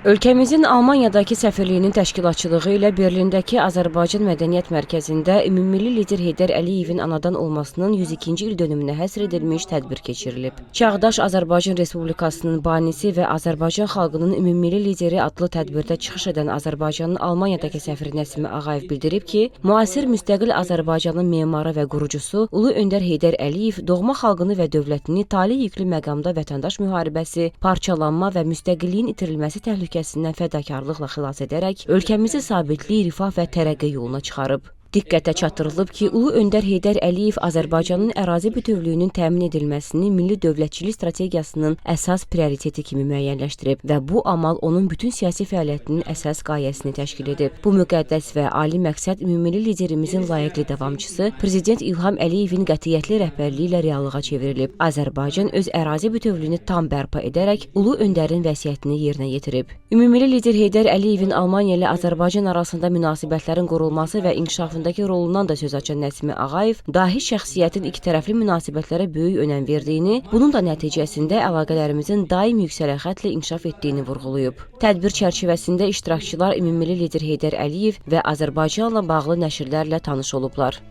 Ölkəmizin Almaniyadakı səfirliyinin təşkilatçılığı ilə Berlindəki Azərbaycan Mədəniyyət Mərkəzində ümummilli lider Heydər Əliyevin anadan olmasının 102-ci il dönümünə həsr edilmiş tədbir keçirilib. Çağdaş Azərbaycan Respublikasının banisi və Azərbaycan xalqının ümummilli lideri adlı tədbirdə çıxış edən Azərbaycanın Almaniyadakı səfiri Nəsimi Ağayev bildirib ki, müasir müstəqil Azərbaycanın memarı və qurucusu Ulu Öndər Heydər Əliyev doğma xalqını və dövlətini talih yüklü məqamda vətəndaş müharibəsi, parçalanma və müstəqilliyin itirilməsi təhlükəsindən fədakarlıqla xilas edərək ölkəmizi sabitlik, rifah və tərəqqi yoluna çıxarıb. Diqqətə çatdırılıb ki, Ulu Öndər Heydər Əliyev Azərbaycanın ərazi bütövlüyünün təmin edilməsini milli dövlətçilik strategiyasının əsas prioriteti kimi müəyyənləşdirib və bu amal onun bütün siyasi fəaliyyətinin əsas qayəsini təşkil edib. Bu müqəddəs və ali məqsəd ümummilli liderimizin layiqli davamçısı Prezident İlham Əliyevin qətiyyətli rəhbərliyi ilə reallığa çevrilib. Azərbaycan öz ərazi bütövlüyünü tam bərpa edərək Ulu Öndərin vəsiyyətini yerinə yetirib. Ümummilli lider Heydər Əliyevin Almaniya ilə Azərbaycan arasında münasibətlərin qurulması və inkişafı rolundan da söz açan Nəsimi Ağayev, dahi şəxsiyyətin ikitərəfli münasibətlərə böyük önəm verdiyini, bunun da nəticəsində əlaqələrimizin daim yüksələ xəttlə inkişaf etdiyini vurğulayıb. Tədbir çərçivəsində iştirakçılar ümummilli lider Heydər Əliyev və Azərbaycanla bağlı nəşrlərlə tanış olublar.